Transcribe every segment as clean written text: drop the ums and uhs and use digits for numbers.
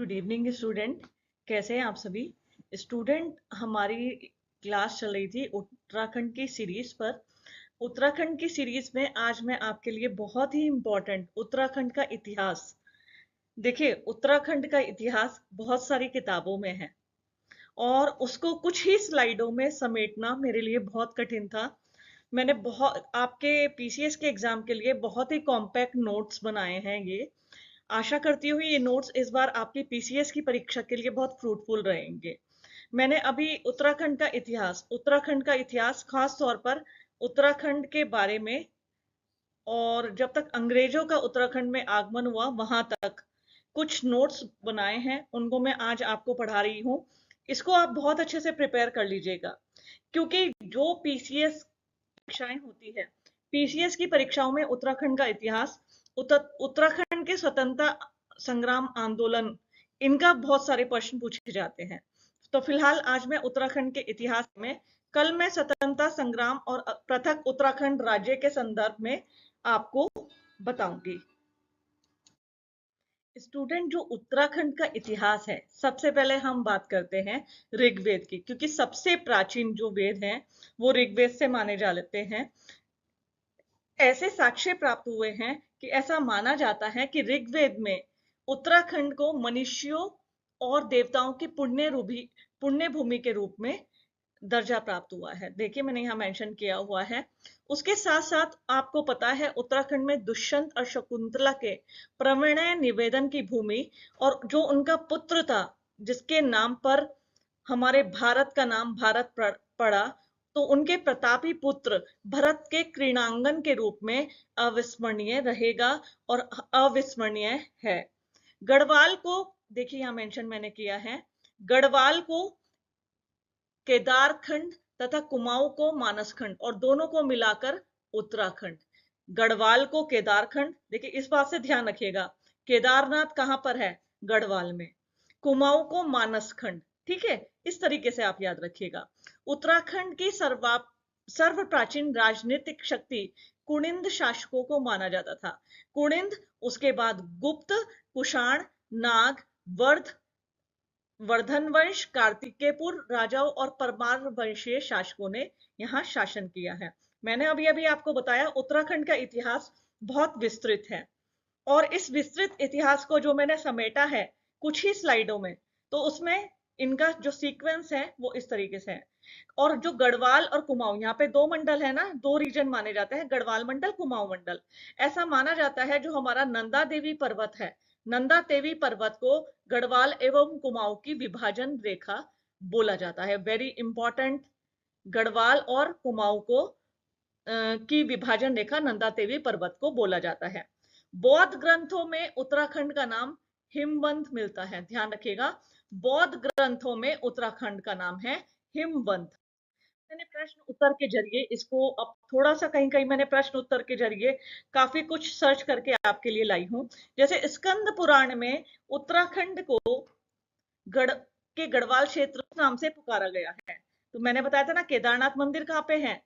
Good evening student. कैसे हैं आप सभी स्टूडेंट? हमारी क्लास चल रही थी उत्तराखंड की सीरीज पर। उत्तराखंड की सीरीज में आज मैं आपके लिए बहुत ही इम्पोर्टेंट उत्तराखंड का इतिहास। देखिए, उत्तराखंड का इतिहास बहुत सारी किताबों में है और उसको कुछ ही स्लाइडों में समेटना मेरे लिए बहुत कठिन था। मैंने बहुत आपके पीसीएस के एग्जाम के लिए बहुत ही कॉम्पैक्ट नोट्स बनाए हैं। ये आशा करती हूँ ये नोट्स इस बार आपकी पीसीएस की परीक्षा के लिए बहुत फ्रूटफुल रहेंगे। मैंने अभी उत्तराखंड का इतिहास खास तौर पर उत्तराखंड के बारे में और जब तक अंग्रेजों का उत्तराखंड में आगमन हुआ वहां तक कुछ नोट्स बनाए हैं, उनको मैं आज आपको पढ़ा रही हूँ। इसको आप बहुत अच्छे से प्रिपेयर कर लीजिएगा, क्योंकि जो पीसीएस परीक्षाएं होती है, पीसीएस की परीक्षाओं में उत्तराखंड का इतिहास, उत्तराखंड के स्वतंत्रता संग्राम आंदोलन, इनका बहुत सारे प्रश्न पूछे जाते हैं। तो फिलहाल आज मैं उत्तराखंड के इतिहास में, कल मैं स्वतंत्रता संग्राम और पृथक उत्तराखंड राज्य के संदर्भ में आपको बताऊंगी। स्टूडेंट, जो उत्तराखंड का इतिहास है, सबसे पहले हम बात करते हैं ऋग्वेद की, क्योंकि सबसे प्राचीन जो वेद हैं वो ऋग्वेद से माने जाते हैं। ऐसे साक्ष्य प्राप्त हुए हैं कि ऐसा माना जाता है कि ऋग्वेद में उत्तराखंड को मनुष्यों और देवताओं की पुण्य भूमि के रूप में दर्जा प्राप्त हुआ है। देखिए, मैंने यहाँ मेंशन किया हुआ है। उसके साथ साथ आपको पता है उत्तराखंड में दुष्यंत और शकुंतला के प्रणय निवेदन की भूमि, और जो उनका पुत्र था जिसके नाम पर हमारे भारत का नाम भारत पड़ा, तो उनके प्रतापी पुत्र भरत के क्रीड़ांगन के रूप में अविस्मरणीय रहेगा और अविस्मरणीय है। गढ़वाल को, देखिए यहाँ मेंशन मैंने किया है, गढ़वाल को केदारखंड तथा कुमाऊं को मानसखंड, और दोनों को मिलाकर उत्तराखंड। गढ़वाल को केदारखंड, देखिए इस बात से ध्यान रखिएगा, केदारनाथ कहां पर है? गढ़वाल में। कुमाऊं को मानसखंड, ठीक है, इस तरीके से आप याद रखिएगा। उत्तराखंड की सर्व प्राचीन राजनीतिक शक्ति कुणिंद शासकों को माना जाता था। कुणिंद, उसके बाद गुप्त, कुषाण, नाग, वर्धन वंश, कार्तिकेयपुर राजाओं और परमार वंशीय शासकों ने यहाँ शासन किया है। मैंने अभी अभी आपको बताया उत्तराखंड का इतिहास बहुत विस्तृत है, और इस विस्तृत इतिहास को जो मैंने समेटा है कुछ ही स्लाइडों में, तो उसमें इनका जो सीक्वेंस है वो इस तरीके से है। और जो गढ़वाल और कुमाऊं, यहाँ पे दो मंडल है ना, दो रीजन माने जाते हैं, गढ़वाल मंडल, कुमाऊं मंडल। ऐसा माना जाता है जो हमारा नंदा देवी पर्वत है, नंदा देवी पर्वत को गढ़वाल एवं कुमाऊं की विभाजन रेखा बोला जाता है। वेरी इंपॉर्टेंट, गढ़वाल और कुमाऊं को की विभाजन रेखा नंदा देवी पर्वत को बोला जाता है। बौद्ध ग्रंथों में उत्तराखंड का नाम हिमवंत मिलता है, ध्यान रखिएगा। बौद्ध ग्रंथों में उत्तराखंड का नाम है हिमवंत। मैंने प्रश्न उत्तर के जरिए इसको, अब थोड़ा सा कहीं कहीं मैंने प्रश्न उत्तर के जरिए काफी कुछ सर्च करके आपके लिए लाई हूं। जैसे स्कंद पुराण में उत्तराखंड को गढ़वाल क्षेत्र नाम से पुकारा गया है। तो मैंने बताया था ना, केदारनाथ मंदिर कहाँ पे है?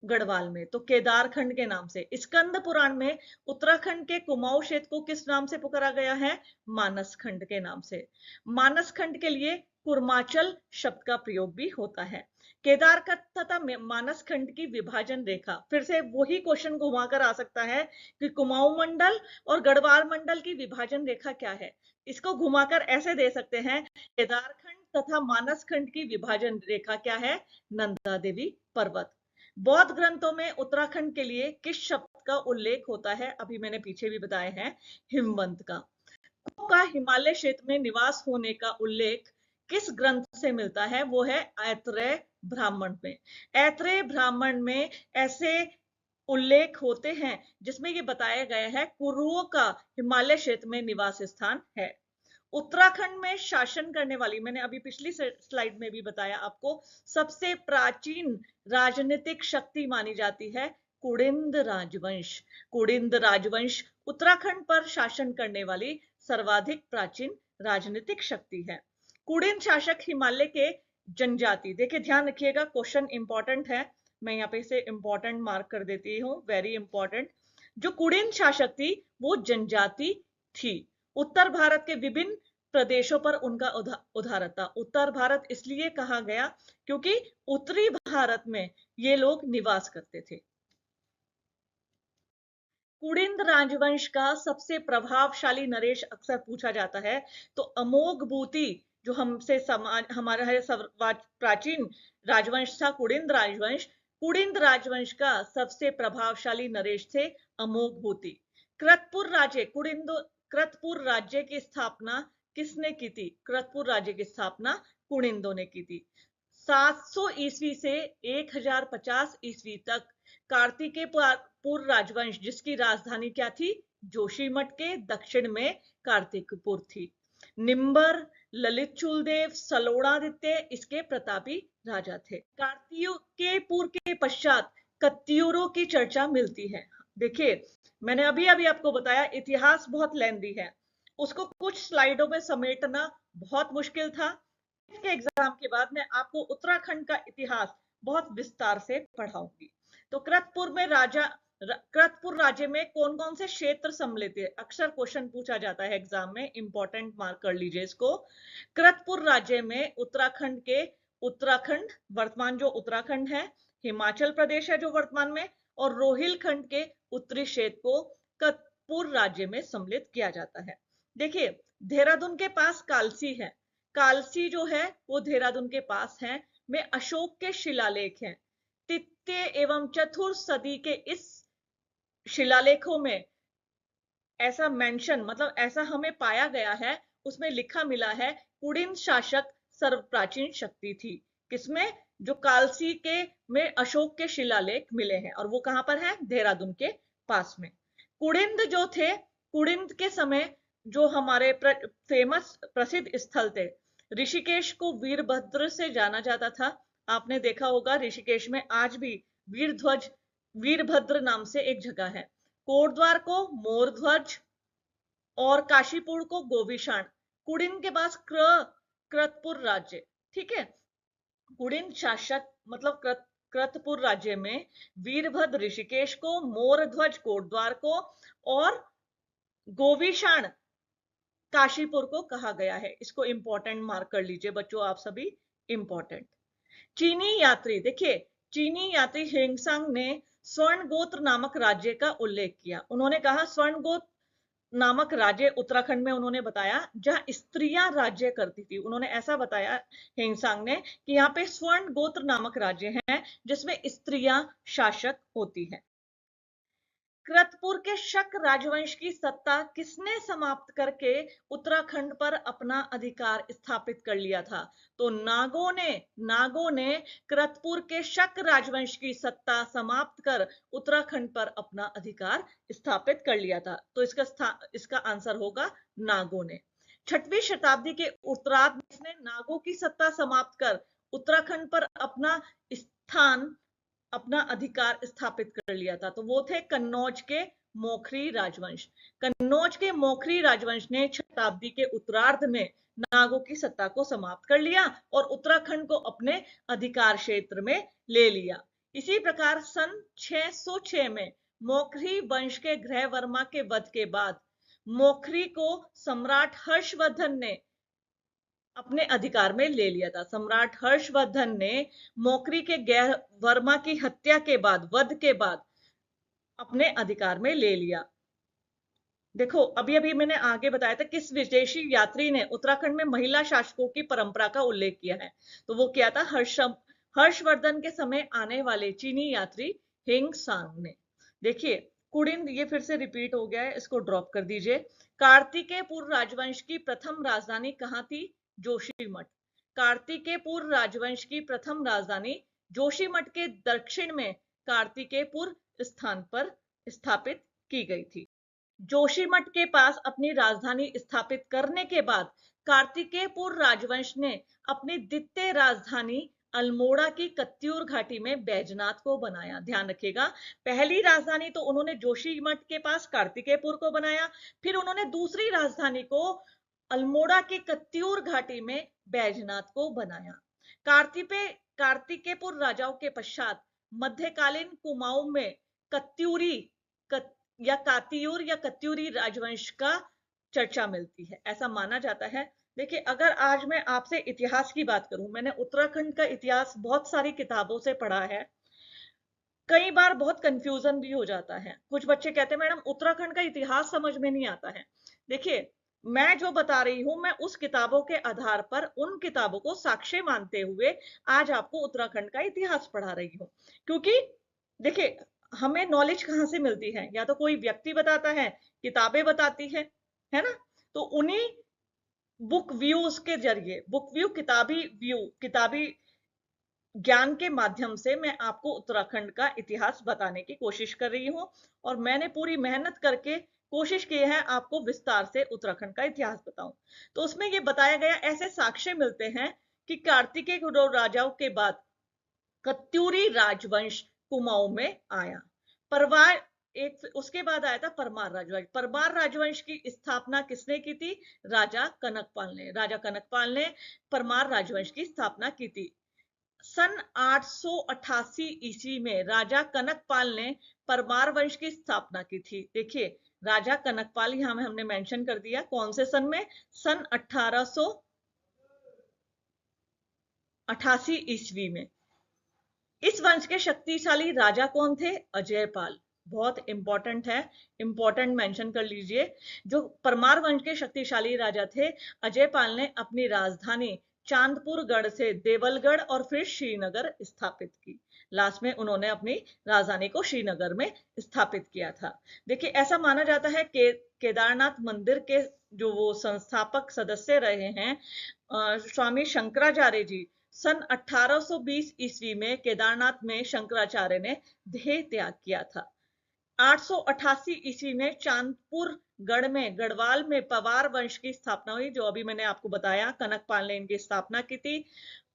गढ़वाल में, तो केदारखंड के नाम से। स्कंद पुराण में उत्तराखंड के कुमाऊं क्षेत्र को किस नाम से पुकारा गया है? मानसखंड के नाम से। मानसखंड के लिए कुर्माचल शब्द का प्रयोग भी होता है। केदार तथा मानसखंड की विभाजन रेखा, फिर से वही क्वेश्चन घुमाकर आ सकता है कि कुमाऊं मंडल और गढ़वाल मंडल की विभाजन रेखा क्या है। इसको घुमाकर ऐसे दे सकते हैं, केदारखंड तथा मानसखंड की विभाजन रेखा क्या है? नंदा देवी पर्वत। बौद्ध ग्रंथों में उत्तराखंड के लिए किस शब्द का उल्लेख होता है? अभी मैंने पीछे भी बताए हैं, हिमवंत का हिमालय क्षेत्र में निवास होने का उल्लेख किस ग्रंथ से मिलता है? वो है ऐतरेय ब्राह्मण में। ऐतरेय ब्राह्मण में ऐसे उल्लेख होते हैं जिसमें ये बताया गया है कुरुओं का हिमालय क्षेत्र में निवास स्थान है। उत्तराखंड में शासन करने वाली, मैंने अभी पिछली स्लाइड में भी बताया आपको, सबसे प्राचीन राजनीतिक शक्ति मानी जाती है कुड़िंद राजवंश। कुड़िंद राजवंश उत्तराखंड पर शासन करने वाली सर्वाधिक प्राचीन राजनीतिक शक्ति है। कुड़िंद शासक हिमालय के जनजाति, देखिए ध्यान रखिएगा, क्वेश्चन इंपॉर्टेंट है, मैं यहाँ पे इसे इंपॉर्टेंट मार्क कर देती हूँ, वेरी इंपॉर्टेंट। जो कुड़िंद शासक थी वो जनजाति थी, उत्तर भारत के विभिन्न प्रदेशों पर उनका उदारत था। उत्तर भारत इसलिए कहा गया क्योंकि उत्तरी भारत में ये लोग निवास करते थे। कुड़िंद राजवंश का सबसे प्रभावशाली नरेश अक्सर पूछा जाता है, तो अमोघभूति जो हमसे समाज हमारा है प्राचीन राजवंश था कुड़िंद राजवंश। कुड़िंद राजवंश का सबसे प्रभावशाली नरेश थे अमोघभूति। कृतपुर राज्य की स्थापना किसने की थी? कृतपुर राज्य की स्थापना कुड़िंदों ने की थी। 700 ईस्वी से 1050 ईस्वी तक कार्तिकेयपुर राजवंश, जिसकी राजधानी क्या थी? जोशीमठ के दक्षिण में कार्तिकपुर थी। निम्बर, ललित चूलदेव, सलोणादित्य इसके प्रतापी राजा थे। कार्तिकेयपुर के पश्चात कत्यूरों की चर्चा मिलती है। देखिए, मैंने अभी अभी आपको बताया इतिहास बहुत लेंदी है, उसको कुछ स्लाइडों में समेटना बहुत मुश्किल था। इसके एग्जाम के बाद मैं आपको उत्तराखंड का इतिहास बहुत विस्तार से पढ़ाऊंगी। तो कृतपुर राज्य में कौन कौन से क्षेत्र सम्मिलित है? अक्सर क्वेश्चन पूछा जाता है एग्जाम में, इंपॉर्टेंट मार्क कर लीजिए इसको। कृतपुर राज्य में उत्तराखंड वर्तमान जो उत्तराखंड है, हिमाचल प्रदेश है जो वर्तमान में, और रोहिलखंड के उत्तरी क्षेत्र को कृतपुर राज्य में सम्मिलित किया जाता है। देखिए, देहरादून के पास कालसी है। कालसी जो है वो देहरादून के पास है, में अशोक के शिलालेख हैं। तृतीय एवं चतुर्थ सदी के इस शिलालेखों में ऐसा मेंशन, मतलब ऐसा हमें पाया गया है, उसमें लिखा मिला है कुड़िंद शासक सर्वप्राचीन शक्ति थी। किसमें? जो कालसी के में अशोक के शिलालेख मिले हैं, और वो कहां पर है? देहरादून के पास में। कुड़िंद जो थे, कुड़िंद के समय जो हमारे फेमस प्रसिद्ध स्थल थे, ऋषिकेश को वीरभद्र से जाना जाता था। आपने देखा होगा ऋषिकेश में आज भी वीरभद्र नाम से एक जगह है। कोटद्वार को मोरध्वज और काशीपुर को गोविशाण। कुड़िंद के पास कृतपुर राज्य, ठीक है। कुड़िंद शासक मतलब कृतपुर राज्य में वीरभद्र ऋषिकेश को, मोरध्वज कोटद्वार को और गोविशाण काशीपुर को कहा गया है। इसको इंपॉर्टेंट मार्क कर लीजिए बच्चों, आप सभी इंपॉर्टेंट। चीनी यात्री, देखिए चीनी यात्री हेंगसांग ने स्वर्णगोत्र नामक राज्य का उल्लेख किया। उन्होंने कहा स्वर्णगोत्र नामक राज्य उत्तराखंड में उन्होंने बताया जहां स्त्रियां राज्य करती थी। उन्होंने ऐसा बताया हेंगसांग ने कि यहाँ पे स्वर्ण गोत्र नामक राज्य है जिसमें स्त्रियां शासक होती हैं। कृतपुर के शक राजवंश की सत्ता किसने समाप्त करके उत्तराखंड पर अपना अधिकार स्थापित कर लिया था? तो नागों ने कृतपुर के शक राजवंश की सत्ता समाप्त कर उत्तराखंड पर अपना अधिकार स्थापित कर लिया था। तो इसका आंसर होगा नागों ने। 6वीं शताब्दी के उत्तरार्ध में इसने नागों की सत्ता समाप्त कर उत्तराखंड पर अपना अधिकार स्थापित कर लिया था। तो वो थे कन्नौज के मोखरी राजवंश। कन्नौज के मोखरी राजवंश ने शताब्दी के उत्तरार्ध में नागों की सत्ता को समाप्त कर लिया और उत्तराखंड को अपने अधिकार क्षेत्र में ले लिया। इसी प्रकार सन 606 में मोखरी वंश के ग्रहवर्मा के वध के बाद मोखरी को सम्राट हर्षवर्धन ने अपने अधिकार में ले लिया था। सम्राट हर्षवर्धन ने मोखरी के ग्रहवर्मा की हत्या के बाद, वध के बाद अपने अधिकार में ले लिया। देखो, अभी अभी मैंने आगे बताया था किस विदेशी यात्री ने उत्तराखंड में महिला शासकों की परंपरा का उल्लेख किया है। तो वो क्या था? हर्षवर्धन के समय आने वाले चीनी यात्री हेंगसांग ने। देखिए, कुड़िंद ये फिर से रिपीट हो गया है, इसको ड्रॉप कर दीजिए। कार्तिकेयपुर राजवंश की प्रथम राजधानी कहां थी? जोशीमठ। कार्तिकेयपुर राजवंश की प्रथम राजधानी जोशीमठ के दक्षिण में कार्तिकेयपुर स्थान पर स्थापित की गई थी। जोशीमठ के पास अपनी राजधानी स्थापित करने के बाद कार्तिकेयपुर राजवंश ने अपनी द्वितीय राजधानी अल्मोड़ा की कत्यूर घाटी में बैजनाथ को बनाया। ध्यान रखिएगा, पहली राजधानी तो उन्होंने जोशीमठ के पास कार्तिकेयपुर को बनाया, फिर उन्होंने दूसरी राजधानी को अल्मोड़ा की कत्यूर घाटी में बैजनाथ को बनाया। कार्तिकेयपुर राजाओं के पश्चात मध्यकालीन कुमाऊं में कातियूर या कत्यूरी राजवंश का चर्चा मिलती है, ऐसा माना जाता है। देखिए, अगर आज मैं आपसे इतिहास की बात करूं, मैंने उत्तराखंड का इतिहास बहुत सारी किताबों से पढ़ा है। कई बार बहुत कंफ्यूजन भी हो जाता है। कुछ बच्चे कहते हैं मैडम उत्तराखंड का इतिहास समझ में नहीं आता है। देखिए, मैं जो बता रही हूं, मैं उस किताबों के आधार पर उन किताबों को साक्ष्य मानते हुए आज आपको उत्तराखंड का इतिहास पढ़ा रही हूँ। क्योंकि देखिए, हमें नॉलेज कहाँ से मिलती है? या तो कोई व्यक्ति बताता है, किताबें बताती है ना? तो उन्हीं बुक व्यूज के जरिए, बुक व्यू, किताबी ज्ञान के माध्यम से मैं आपको उत्तराखंड का इतिहास बताने की कोशिश कर रही हूँ। और मैंने पूरी मेहनत करके कोशिश की है आपको विस्तार से उत्तराखंड का इतिहास बताऊं। तो उसमें ये बताया गया, ऐसे साक्ष्य मिलते हैं कि कार्तिकेय राजाओं के बाद कत्यूरी राजवंश कुमाऊं में आया। परवार एक उसके बाद आया था परमार राजवंश। परमार राजवंश की स्थापना किसने की थी? राजा कनकपाल ने। राजा कनकपाल ने परमार राजवंश की स्थापना की थी। सन 888 ईस्वी में राजा कनकपाल ने परमार वंश की स्थापना की थी। देखिए, राजा कनकपाल यहां में हमने मेंशन कर दिया, कौन से सन में? सन 1888 ईस्वी में। इस वंश के शक्तिशाली राजा कौन थे? अजयपाल। बहुत इंपॉर्टेंट है, इंपॉर्टेंट मेंशन कर लीजिए। जो परमार वंश के शक्तिशाली राजा थे, अजयपाल ने अपनी राजधानी चांदपुर गढ़ से देवलगढ़ और फिर श्रीनगर स्थापित की। लास्ट में उन्होंने अपनी राजधानी को श्रीनगर में स्थापित किया था। देखिए, ऐसा माना जाता है कि केदारनाथ मंदिर के जो वो संस्थापक सदस्य रहे हैं, स्वामी शंकराचार्य जी, सन 1820 ईस्वी में केदारनाथ में शंकराचार्य ने देह त्याग किया था। 888 ईस्वी में चांदपुर गढ़ में, गढ़वाल में पवार वंश की स्थापना हुई, जो अभी मैंने आपको बताया कनकपाल ने इनकी स्थापना की थी।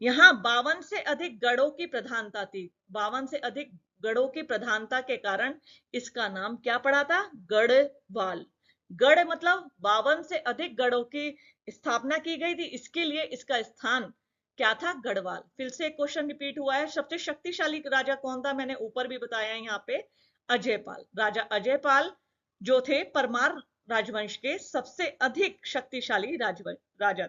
यहाँ 52 से अधिक गढ़ों की प्रधानता थी। 52 से अधिक गढ़ों की प्रधानता के कारण इसका नाम क्या पड़ा था? गढ़वाल। गढ़ मतलब 52 से अधिक गढ़ों की स्थापना की गई थी, इसके लिए इसका स्थान क्या था? गढ़वाल। फिर से एक क्वेश्चन रिपीट हुआ है, सबसे शक्तिशाली राजा कौन था? मैंने ऊपर भी बताया यहाँ पे, अजयपाल। राजा अजयपाल जो थे परमार राजवंश के सबसे अधिक शक्तिशाली राजा।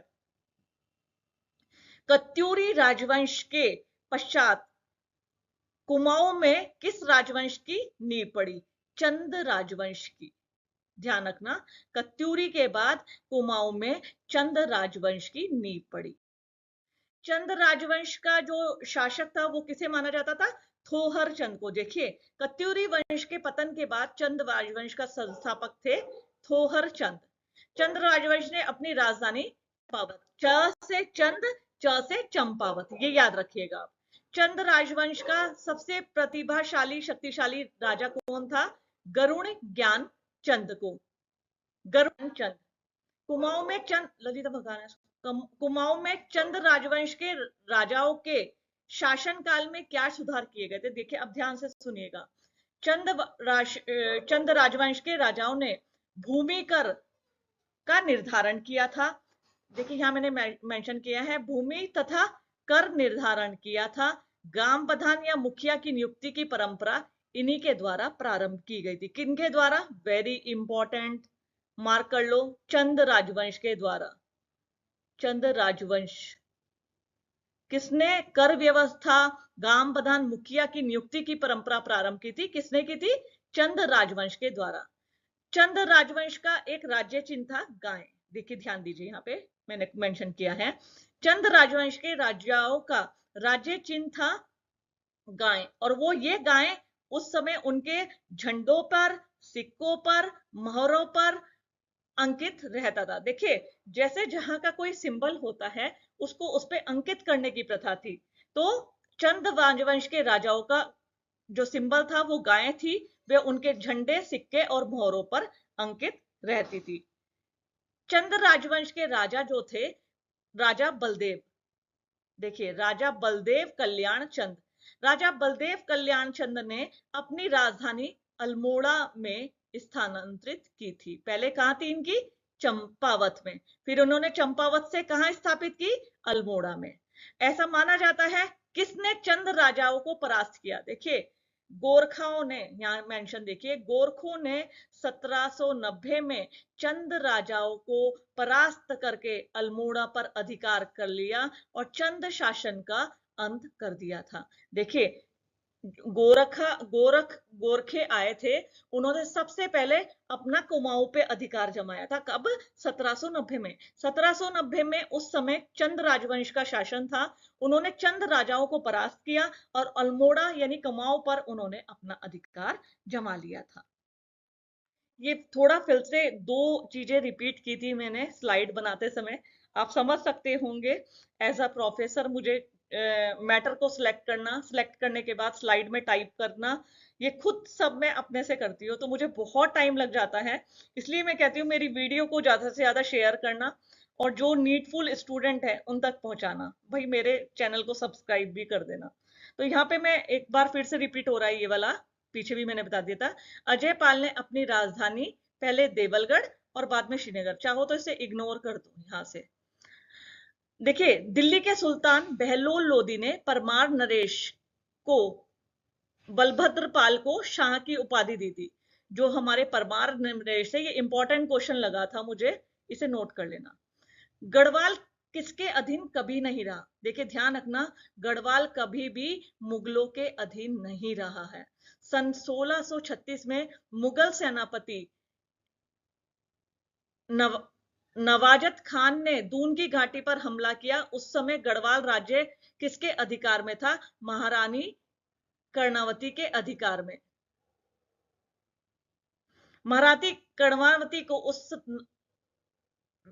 कत्यूरी राजवंश के पश्चात कुमाऊं में किस राजवंश की नींव पड़ी? चंद राजवंश की। ध्यान रखना, कत्यूरी के बाद कुमाऊं में चंद राजवंश की नींव पड़ी। चंद राजवंश का जो शासक था वो किसे माना जाता था? थोहर चंद को। देखिए, कत्यूरी वंश के पतन के बाद चंद राजवंश का संस्थापक थे थोहर चंद। चंद राजवंश ने अपनी राजधानी चंपावत, च से चंद, च से चंपावत, ये याद रखिएगा आप। चंद राजवंश का सबसे प्रतिभाशाली शक्तिशाली राजा कौन था? गरुण ज्ञान चंद को। गरुण चंद। कुमाऊं में चंद, ललिता भगवान, कुमाऊं में चंद राजवंश के राजाओं के शासनकाल में क्या सुधार किए गए थे? देखिए, अब ध्यान से सुनिएगा। चंद राजवंश के राजाओं ने भूमि कर का निर्धारण किया था। देखिए, यहां मैंने मेंशन किया है, भूमि तथा कर निर्धारण किया था। ग्राम प्रधान या मुखिया की नियुक्ति की परंपरा इन्हीं के द्वारा प्रारंभ की गई थी। किनके द्वारा? वेरी इंपॉर्टेंट, मार्क कर लो, चंद राजवंश के द्वारा। चंद राजवंश। किसने कर व्यवस्था, ग्राम प्रधान, मुखिया की नियुक्ति की परंपरा प्रारंभ की थी? किसने की थी? चंद राजवंश के द्वारा। चंद राजवंश का एक राज्य चिन्ह था गाय। देखिए, ध्यान दीजिए, यहाँ पे मैंने मेंशन किया है, चंद राजवंश के राजाओं का राज्य चिन्ह था गाय। और वो ये गाय उस समय उनके झंडों पर, सिक्कों पर, मोहरों पर अंकित रहता था। देखिए, जैसे जहां का कोई सिंबल होता है उसको उस पे अंकित करने की प्रथा थी। तो चंद राजवंश के राजाओं का जो सिंबल था वो गाय थी, वे उनके झंडे, सिक्के और मोहरों पर अंकित रहती थी। चंद राजवंश के राजा जो थे, राजा बलदेव। देखिए, राजा बलदेव कल्याण चंद। राजा बलदेव कल्याण चंद ने अपनी राजधानी अल्मोड़ा में स्थानांतरित की थी। पहले कहां थी इनकी? चंपावत में। फिर उन्होंने चंपावत से कहां स्थापित की? अल्मोड़ा में। ऐसा माना जाता है, किसने चंद राजाओं को परास्त किया? देखिए, गोरखाओं ने, यहाँ मेंशन देखिए, गोरखों ने 1790 में चंद राजाओं को परास्त करके अल्मोड़ा पर अधिकार कर लिया और चंद शासन का अंत कर दिया था। देखिए, गोरखे आए थे, उन्होंने सबसे पहले अपना कुमाऊं पे अधिकार जमाया था। कब? 1790 में। 1790 में उस समय चंद राजवंश का शासन था। उन्होंने चंद राजाओं को परास्त किया और अल्मोड़ा यानी कुमाऊं पर उन्होंने अपना अधिकार जमा लिया था। ये थोड़ा फिर से दो चीजें रिपीट की थी मैंने स्लाइड बनाते समय, आप समझ सकते होंगे। एज अ प्रोफेसर मुझे मैटर को सिलेक्ट करने के बाद स्लाइड में टाइप करना, ये खुद सब मैं अपने से करती हूँ, तो मुझे बहुत टाइम लग जाता है। इसलिए मैं कहती हूँ मेरी वीडियो को ज्यादा से ज्यादा शेयर करना और जो नीडफुल स्टूडेंट है उन तक पहुंचाना। भाई मेरे चैनल को सब्सक्राइब भी कर देना। तो यहाँ पे मैं एक बार फिर से रिपीट हो रहा है ये वाला, पीछे भी मैंने बता दिया था। अजय पाल ने अपनी राजधानी पहले देवलगढ़ और बाद में श्रीनगर, चाहो तो इसे इग्नोर कर दो यहां से। देखिए, दिल्ली के सुल्तान बहलोल लोदी ने परमार नरेश को, बलभद्र पाल को शाह की उपाधि दी थी। जो हमारे परमार नरेश है, ये इंपॉर्टेंट क्वेश्चन लगा था मुझे, इसे नोट कर लेना। गढ़वाल किसके अधीन कभी नहीं रहा? देखिए ध्यान रखना, गढ़वाल कभी भी मुगलों के अधीन नहीं रहा है। सन 1636 में मुगल सेनापति नव नवाजत खान ने दून की घाटी पर हमला किया। उस समय गढ़वाल राज्य किसके अधिकार में था? महारानी कर्णावती के अधिकार में। मराठी कर्णावती को उस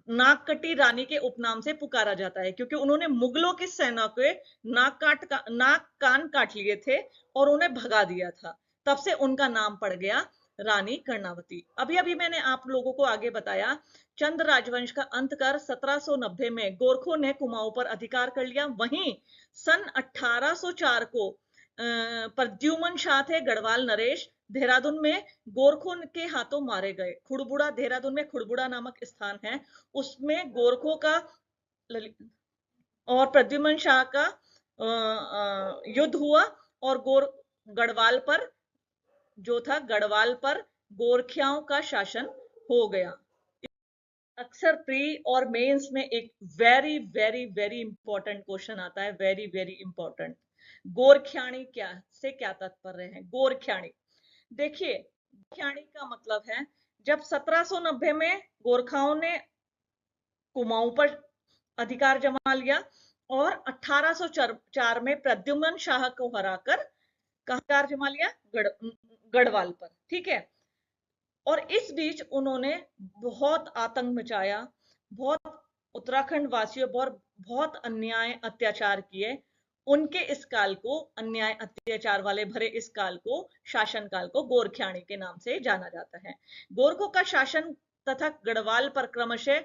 नागकटी रानी के उपनाम से पुकारा जाता है, क्योंकि उन्होंने मुगलों की सेना के नाक कान काट लिए थे और उन्हें भगा दिया था। तब से उनका नाम पड़ गया रानी कर्णावती। अभी अभी मैंने आप लोगों को आगे बताया, चंद राजवंश का अंत कर 1790 में गोरखों ने कुमाऊं पर अधिकार कर लिया। वहीं सन 1804 को प्रद्युमन शाह थे गढ़वाल नरेश, देहरादून में गोरखों के हाथों मारे गए। खुड़बुड़ा, देहरादून में खुड़बुड़ा नामक स्थान है, उसमें गोरखों का और प्रद्युमन शाह का युद्ध हुआ और गढ़वाल पर जो था, गढ़वाल पर गोरखियाओं का शासन हो गया। अक्सर प्री और मेंस में एक very very very important question आता है, वेरी वेरी इंपॉर्टेंट। गोरखियाणी क्या से क्या तात्पर्य है? गोरखियाणी, देखिए गोरखियाणी का मतलब है, जब 1790 में गोरखाओं ने कुमाऊं पर अधिकार जमा लिया और 1804 में प्रद्युमन शाह को हराकर कहां अधिकार जमा लिया? गढ़वाल पर, ठीक है। और इस बीच उन्होंने बहुत आतंक मचाया, बहुत उत्तराखंड वासियों पर बहुत अन्याय अत्याचार किए। उनके इस काल को, अन्याय अत्याचार वाले भरे इस काल को, शासन काल को गोरखियाणी के नाम से जाना जाता है। गोरखों का शासन तथा गढ़वाल पर क्रमशः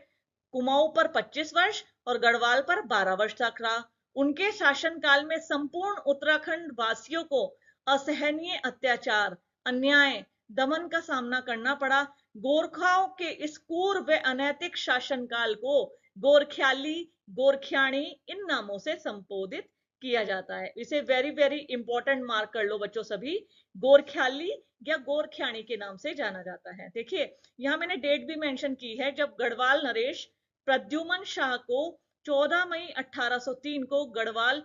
कुमाऊं पर 25 वर्ष और गढ़वाल पर 12 वर्ष तक रहा। उनके शासन काल में संपूर्ण उत्तराखंड वासियों को असहनीय अत्याचार, अन्याय, दमन का सामना करना पड़ा। गोरखाओं के इस क्रूर व अनैतिक शासनकाल को गोरख्याली, गोरखियाणी इन नामों से संबोधित किया जाता है। इसे वेरी वेरी इंपॉर्टेंट मार्क कर लो बच्चों सभी, गोरख्याली या गोरखियाणी के नाम से जाना जाता है। देखिए यहां मैंने डेट भी मेंशन की है, जब गढ़वाल नरेश प्रद्युमन शाह को 14 मई 1803 को गढ़वाल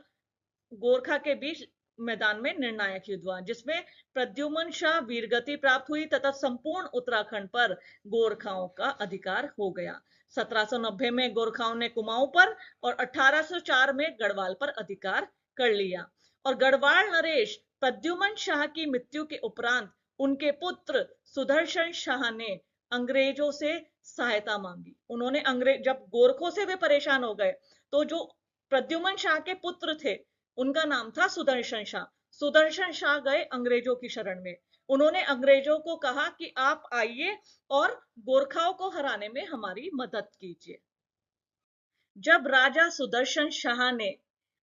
गोरखा के बीच मैदान में निर्णायक युद्ध हुआ, जिसमें प्रद्युमन शाह वीरगति प्राप्त हुई तथा संपूर्ण उत्तराखंड पर गोरखाओं का अधिकार हो गया। 1790 में गोरखाओं ने कुमाऊं पर और 1804 में गढ़वाल पर अधिकार कर लिया। और गढ़वाल नरेश प्रद्युमन शाह की मृत्यु के उपरांत उनके पुत्र सुदर्शन शाह ने अंग्रेजों से सहायता मांगी। उन्होंने जब गोरखों से वे परेशान हो गए, तो जो प्रद्युमन शाह के पुत्र थे उनका नाम था सुदर्शन शाह। सुदर्शन शाह गए अंग्रेजों की शरण में। उन्होंने अंग्रेजों को कहा कि आप आइए और गोरखाओं को हराने में हमारी मदद कीजिए। जब राजा सुदर्शन शाह ने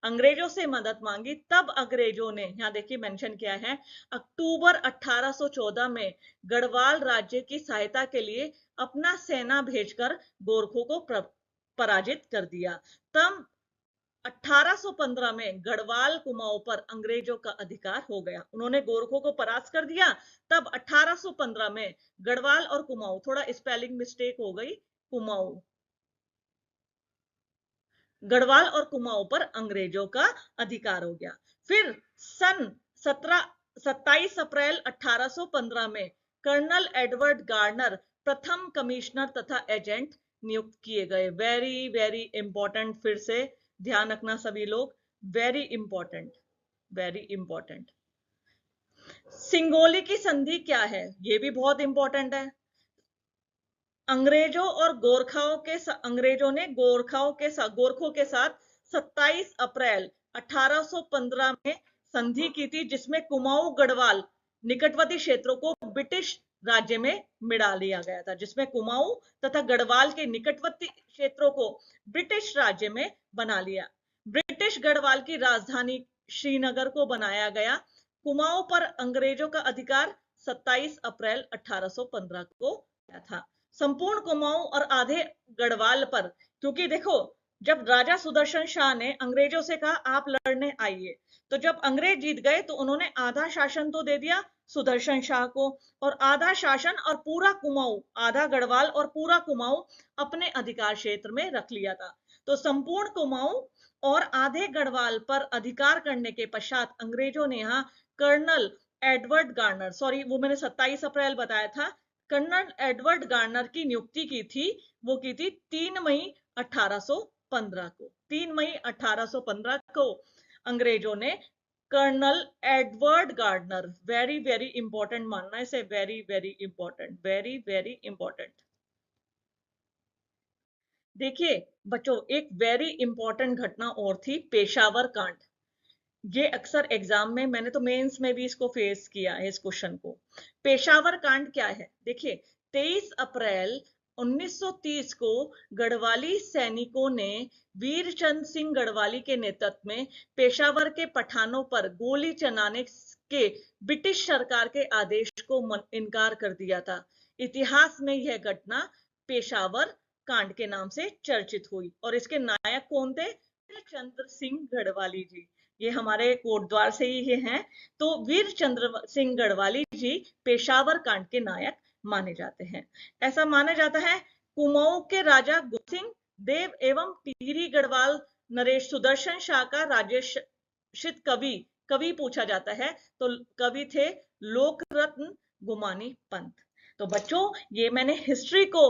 अंग्रेजों से मदद मांगी, तब अंग्रेजों ने, यहां देखिए मेंशन किया है, अक्टूबर 1814 में गढ़वाल राज्य की सहायता के लिए अपना सेना भेजकर गोरखों को पराजित कर दिया। तब 1815 में गढ़वाल कुमाऊं पर अंग्रेजों का अधिकार हो गया। उन्होंने गोरखों को परास्त कर दिया। तब 1815 में गढ़वाल और कुमाऊं, थोड़ा स्पेलिंग मिस्टेक हो गई, कुमाऊं, गढ़वाल और कुमाऊं पर अंग्रेजों का अधिकार हो गया। फिर सन 27 अप्रैल 1815 में कर्नल एडवर्ड गार्नर प्रथम कमिश्नर तथा एजेंट नियुक्त किए गए। वेरी वेरी इंपॉर्टेंट, फिर से ध्यान रखना सभी लोग, very important, very important. Singoli की संधि क्या है, ये भी बहुत इंपॉर्टेंट है। अंग्रेजों और अंग्रेजों ने गोरखों के साथ 27 अप्रैल 1815 में संधि की थी, जिसमें कुमाऊं गढ़वाल निकटवर्ती क्षेत्रों को ब्रिटिश राज्य में मिला लिया गया था, जिसमें कुमाऊं तथा गढ़वाल के निकटवर्ती क्षेत्रों को ब्रिटिश राज्य में बना लिया। ब्रिटिश गढ़वाल की राजधानी श्रीनगर को बनाया गया। कुमाऊं पर अंग्रेजों का अधिकार 27 अप्रैल 1815 को था। संपूर्ण कुमाऊं और आधे गढ़वाल पर, क्योंकि देखो जब राजा सुदर्शन शाह ने अंग्रेजों से कहा आप लड़ने आइए, तो जब अंग्रेज जीत गए तो उन्होंने आधा शासन तो दे दिया सुदर्शन शाह को, और आधा शासन और पूरा कुमाऊं, आधा गढ़वाल और पूरा कुमाऊं अपने अधिकार क्षेत्र में रख लिया था। तो संपूर्ण कुमाऊं और आधे गढ़वाल पर अधिकार करने के पश्चात अंग्रेजों ने यहाँ कर्नल एडवर्ड गार्नर, सॉरी वो मैंने 27 अप्रैल बताया था, कर्नल एडवर्ड गार्नर की नियुक्ति की थी। वो की थी 3 मई 1815 को। 3 मई 1815 को अंग्रेजों ने colonel Edward Garner, very very important मानना इसे, very very important, very very important. देखिए बच्चों, एक वेरी इंपॉर्टेंट घटना और थी, पेशावर कांड। ये अक्सर एग्जाम में, मैंने तो मेंस में भी इसको फेस किया है इस क्वेश्चन को। पेशावर कांड क्या है, देखिए 23 अप्रैल 1930 को गढ़वाली सैनिकों ने वीरचंद सिंह गढ़वाली के नेतृत्व में पेशावर के पठानों पर गोली चलाने के ब्रिटिश सरकार के आदेश को इनकार कर दिया था। इतिहास में यह घटना पेशावर कांड के नाम से चर्चित हुई, और इसके नायक कौन थे, वीरचंद्र सिंह गढ़वाली जी। ये हमारे कोटद्वार से ही हैं। तो वीरचंद्र सिंह गढ़वाली जी पेशावर कांड के नायक माने जाते हैं। ऐसा माना जाता है कुमाऊं के राजा गुरसिंह देव एवं टिहरी गढ़वाल नरेश सुदर्शन शाह का राजेशित कवि पूछा जाता है, तो कवि थे लोकरत्न गुमानी पंत। तो बच्चों ये मैंने हिस्ट्री को,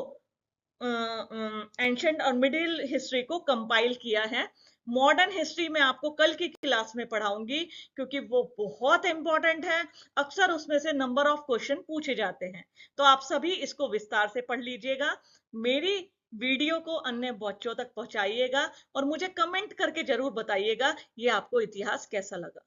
एंशंट और मिडिल हिस्ट्री को कंपाइल किया है। मॉडर्न हिस्ट्री में आपको कल की क्लास में पढ़ाऊंगी, क्योंकि वो बहुत इंपॉर्टेंट है, अक्सर उसमें से नंबर ऑफ क्वेश्चन पूछे जाते हैं। तो आप सभी इसको विस्तार से पढ़ लीजिएगा, मेरी वीडियो को अन्य बच्चों तक पहुंचाइएगा, और मुझे कमेंट करके जरूर बताइएगा ये आपको इतिहास कैसा लगा।